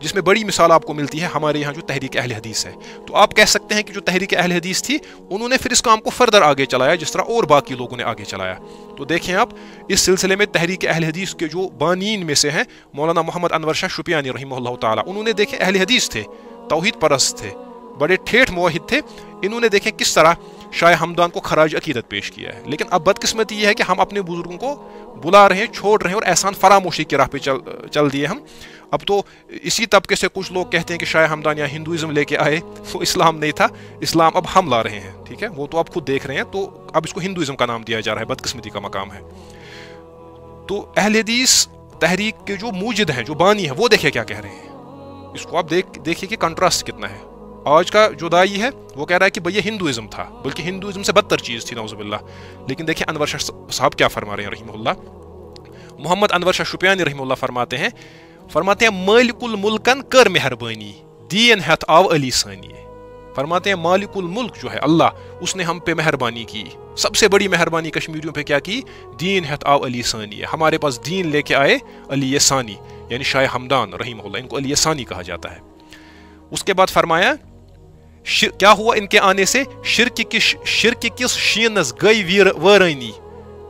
जिसमें बड़ी मिसाल आपको मिलती है हमारे यहाँ जो तहरीक अहल हदीस है। तो आप कह सकते हैं कि जो तहरीक अहल हदीस थी उन्होंने फिर इस काम को फर्दर आगे चलाया जिस तरह और बाकी लोगों ने आगे चलाया। तो देखें आप इस सिलसिले में तहरीक अहल हदीस के जो बानीन में से हैं मौलाना मोहम्मद अनवर शाह शुपियानी रहमहुल्लाह ताला, उन्होंने देखें अहल हदीस थे, तौहीद परस्त थे, बड़े ठेठ मुवहिद थे। इन्होंने देखें किस तरह शाह हमदान को खराज अकीदत पेश किया है। लेकिन अब बदकिस्मती ये है कि हम अपने बुजुर्गों को बुला रहे हैं, छोड़ रहे हैं और एहसान फरामोशी की राह पे चल दिए हम। अब तो इसी तबके से कुछ लोग कहते हैं कि शाह हमदान या हिंदुइज्म लेके आए, वो इस्लाम नहीं था, इस्लाम अब हम ला रहे हैं। ठीक है, वो तो आप खुद देख रहे हैं, तो अब इसको हिंदुइज्म का नाम दिया जा रहा है, बदकिस्मती का मकाम है। तो अहल हदीस तहरीक के जो मूजिद हैं, जो बानी है, वो देखिए क्या कह रहे हैं। इसको आप देखिए कि कंट्रास्ट कितना है। आज का जो दाई है वो कह रहा है कि भैया हिंदुइज्म था, बल्कि हिंदुइज्म से बदतर चीज़ थी नौजुबिल्लाह। लेकिन देखिए अनवर शाह साहब क्या फरमा रहे हैं रहमहुल्लाह। मोहम्मद अनवर शाह शुपियानी रहमहुल्लाह फरमाते हैं मालिकुल मुल्कन कर मेहरबानी दीन हथ आव अली सानी। फरमाते हैं मालिकुल मुल्क जो है अल्लाह, उसने हम पे मेहरबानी की, सबसे बड़ी मेहरबानी कश्मीरियों पे क्या की, दीन हथ आव अली सानी, हमारे पास दीन लेके आए अली सानी, यानी शाह हमदान रहमहुल्लाह, इनको अली सानी कहा जाता है। उसके बाद फरमाया क्या हुआ इनके आने से, शिर्क किस शीनस गई वरानी,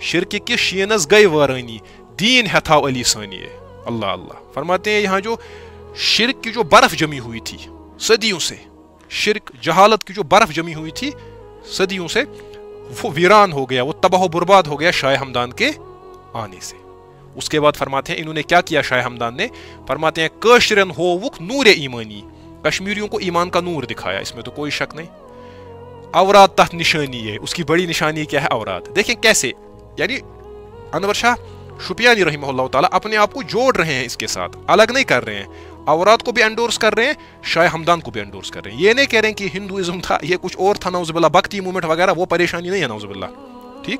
शिर्क किस शीनस गई वरानी, दीन हथाव अली सानी। अल्लाह अल्लाह। फरमाते हैं यहाँ जो शिर्क की जो बर्फ जमी हुई थी सदियों से, शिर्क जहालत की जो बर्फ जमी हुई थी सदियों से, वो वीरान हो गया, वो तबाह बर्बाद हो गया शाह हमदान के आने से। उसके बाद फरमाते हैं इन्होंने क्या किया शाह हमदान ने, फरमाते हैं कशरन हो वुक नूर ईमानी, कश्मीरियों को ईमान का नूर दिखाया, इसमें तो कोई शक नहीं। औरात तहत निशानी है, उसकी बड़ी निशानी क्या है, औरात। देखें कैसे, यानी अनवर शाह शुपियानी रहमहुल्लाह ताला अपने आप को जोड़ रहे हैं इसके साथ, अलग नहीं कर रहे हैं। औरात को भी एंडोर्स कर रहे हैं, शाह हमदान को भी एंडोर्स कर रहे हैं। ये नहीं कह रहे हैं कि हिंदुइज्म था, ये कुछ और था नौजुबिल्लाह, भक्ति मूवमेंट वगैरह, वो परेशानी नहीं है नौजुबिल्लाह। ठीक।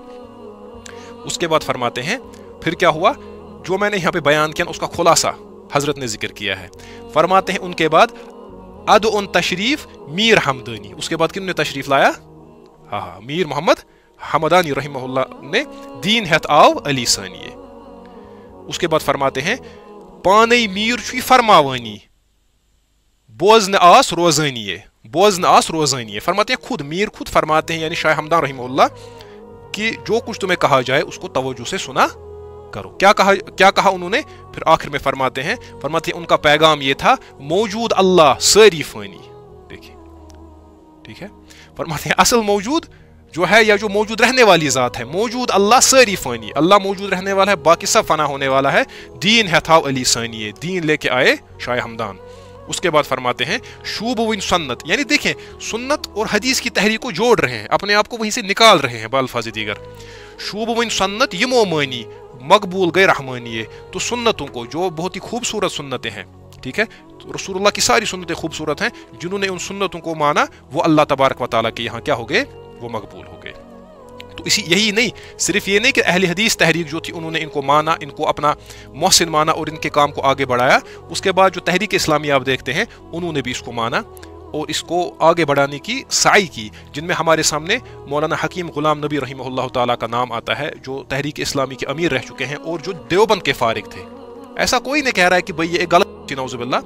उसके बाद फरमाते हैं फिर क्या हुआ, जो मैंने यहाँ पे बयान किया उसका खुलासा हजरत ने जिक्र किया है। फरमाते हैं उनके बाद अद उन तशरीफ मीर हमदानी, उसके बाद किन्होंने तशरीफ लाया, हाँ मीर मोहम्मद हमदानी रहमहुल्लाह ने दीन हथ आव अली सानी। उसके बाद फरमाते हैं पानी मीर छुई फरमावानी बोझ न आस रोजानी, बोझ न आस रोजानी। फरमाते हैं खुद मीर खुद फरमाते हैं, यानी शाह हमदान रहमहुल्लाह, कि जो कुछ तुम्हें कहा जाए उसको तवज्जो से सुना करो। क्या कहा उन्होंने, फिर आखिर में फरमाते हैं उनका पैगाम ये था मौजूद अल्लाह सारी फानी। देखिए ठीक है, फरमाते हैं असल मौजूद जो है या जो मौजूद रहने वाली ज़ात है, मौजूद अल्लाह सारी फानी, अल्लाह मौजूद रहने वाला है, बाकी सब फना होने वाला है। दीन है था अली सानी, दीन लेके आए शाह हमदान। उसके बाद फरमाते हैं शूब विन सुन्नत, यानी देखें सुन्नत और हदीस की तहरीक को जोड़ रहे हैं, अपने आप को वहीं से निकाल रहे हैं बाल्फाज दीगर। शूब विन सुन्नत यमो मानी मकबूल गए रहमानी, तो सुन्नतों को जो बहुत ही खूबसूरत सुन्नतें हैं, ठीक है, तो रसूलुल्लाह की सारी सुन्नतें खूबसूरत हैं, जिन्होंने उन सुन्नतों को माना वो अल्लाह तबारक व तआला के यहाँ क्या हो गए, वो मकबूल हो गए। तो यही नहीं, सिर्फ ये नहीं कि अहले हदीस तहरीक जो थी उन्होंने इनको माना, इनको अपना मोहसिन माना और इनके काम को आगे बढ़ाया। उसके बाद जो तहरीक इस्लामी आप देखते हैं उन्होंने भी इसको माना और इसको आगे बढ़ाने की साई की, जिनमें हमारे सामने मौलाना हकीम गुलाम नबी रहमहुल्लाह ताला का नाम आता है, जो तहरीक इस्लामी के अमीर रह चुके हैं और जो देवबंद के फारिग थे। ऐसा कोई नहीं कह रहा है कि भाई ये गलत थी नौजुबिल्लाह,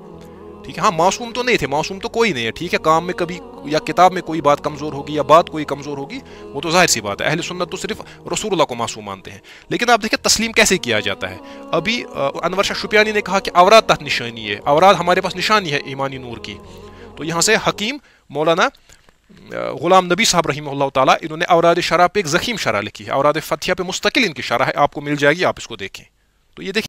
ठीक है। हाँ मासूम तो नहीं थे, मासूम तो कोई नहीं है, ठीक है। काम में कभी या किताब में कोई बात कमज़ोर होगी या बात कोई कमज़ोर होगी, वो तो जाहिर सी बात है, अहले सुन्नत तो सिर्फ रसूलुल्लाह को मासूम मानते हैं। लेकिन आप देखिए तस्लीम कैसे किया जाता है। अभी अनवर शाह शुपियानी ने कहा कि औरात तहत निशानी है, औरात हमारे पास निशानी है ईमानी नूर की। तो यहाँ से हकीम मौलाना गुलाम नबी साहब रहमहुल्लाह ताला, इन्होंने औराद शरह पे एक ज़ख़ीम शरह लिखी है, औराद फतिहा पे मुस्तकिल इनकी शरह है, आपको मिल जाएगी, आप इसको देखें। तो ये देखिए